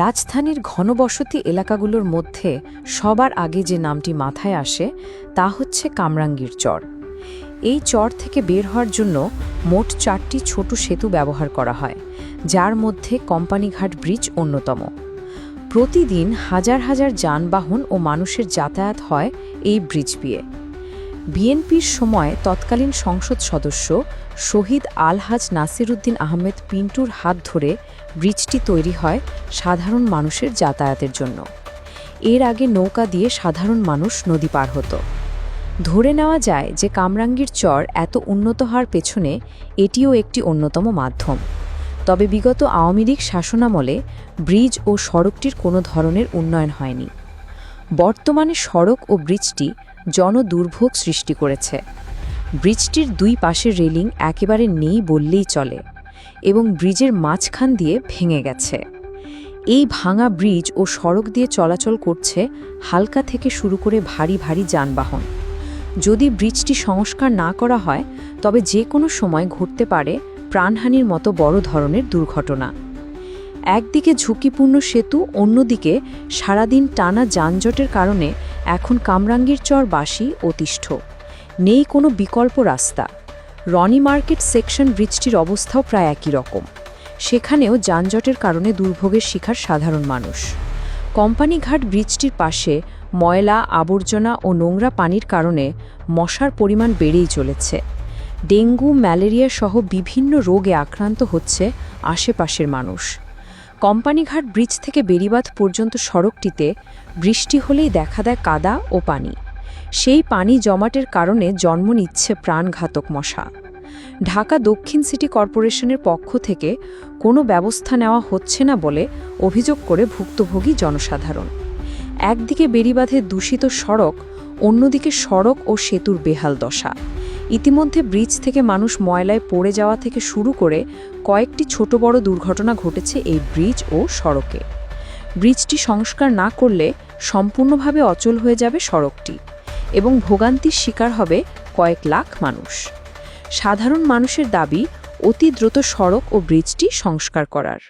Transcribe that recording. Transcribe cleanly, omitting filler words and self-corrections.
রাজধানীর ঘনবসতি এলাকাগুলোর মধ্যে সবার আগে যে নামটি মাথায় আসে তা হচ্ছে কামরাঙ্গীর চর। এই চর থেকে বের হওয়ার জন্য মোট 4টি ছোট সেতু ব্যবহার করা হয়, যার মধ্যে কোম্পানিঘাট ব্রিজ অন্যতম। প্রতিদিন হাজার হাজার যানবাহন ও মানুষের যাতায়াত হয় এই ব্রিজ দিয়ে। বিএনপির সময় তৎকালীন সংসদ সদস্য শহীদ আলহাজ নাসিরউদ্দিন আহমেদ পিন্টুর হাত ধরে ব্রিজটি তৈরি হয় সাধারণ মানুষের যাতায়াতের জন্য। এর আগে নৌকা দিয়ে সাধারণ মানুষ নদী পার হতো। ধরে নেওয়া যায় যে কামরাঙ্গীর চর এত উন্নত হওয়ার পেছনে এটিও একটি অন্যতম মাধ্যম। তবে বিগত আওয়ামী লীগ শাসনামলে ব্রিজ ও সড়কটির কোনো ধরনের উন্নয়ন হয়নি। বর্তমানে সড়ক ও ব্রিজটি জনদুর্ভোগ সৃষ্টি করেছে। ব্রিজটির দুই পাশের রেলিং একেবারে নেই বললেই চলে এবং ব্রিজের মাঝখান দিয়ে ভেঙে গেছে। এই ভাঙা ব্রিজ ও সড়ক দিয়ে চলাচল করছে হালকা থেকে শুরু করে ভারী ভারী যানবাহন। যদি ব্রিজটি সংস্কার না করা হয় তবে যে কোনো সময় ঘটতে পারে প্রাণহানির মতো বড় ধরনের দুর্ঘটনা। একদিকে ঝুঁকিপূর্ণ সেতু, অন্যদিকে সারাদিন টানা যানজটের কারণে এখন কামরাঙ্গীর চরবাসী অতিষ্ঠ। নেই কোনো বিকল্প রাস্তা। রনি মার্কেট সেকশন ব্রিজটির অবস্থাও প্রায় একই রকম। সেখানেও যানজটের কারণে দুর্ভোগের শিকার সাধারণ মানুষ। কোম্পানিঘাট ব্রিজটির পাশে ময়লা, আবর্জনা ও নোংরা পানির কারণে মশার পরিমাণ বেড়েই চলেছে। ডেঙ্গু, ম্যালেরিয়া সহ বিভিন্ন রোগে আক্রান্ত হচ্ছে আশেপাশের মানুষ। কোম্পানিঘাট ব্রিজ থেকে বেড়িবাঁধ পর্যন্ত সড়কটিতে বৃষ্টি হলেই দেখা দেয় কাদা ও পানি। সেই পানি জমাটের কারণে জন্ম নিচ্ছে প্রাণঘাতক মশা। ঢাকা দক্ষিণ সিটি কর্পোরেশনের পক্ষ থেকে কোনো ব্যবস্থা নেওয়া হচ্ছে না বলে অভিযোগ করে ভুক্তভোগী জনসাধারণ। একদিকে বেড়িবাঁধের দূষিত সড়ক, অন্যদিকে সড়ক ও সেতুর বেহাল দশা। ইতিমধ্যে ব্রিজ থেকে মানুষ ময়লায় পড়ে যাওয়া থেকে শুরু করে কয়েকটি ছোট বড় দুর্ঘটনা ঘটেছে এই ব্রিজ ও সড়কে। ব্রিজটি সংস্কার না করলে সম্পূর্ণভাবে অচল হয়ে যাবে সড়কটি এবং ভোগান্তির শিকার হবে কয়েক লাখ মানুষ। সাধারণ মানুষের দাবি অতি দ্রুত সড়ক ও ব্রিজটি সংস্কার করার।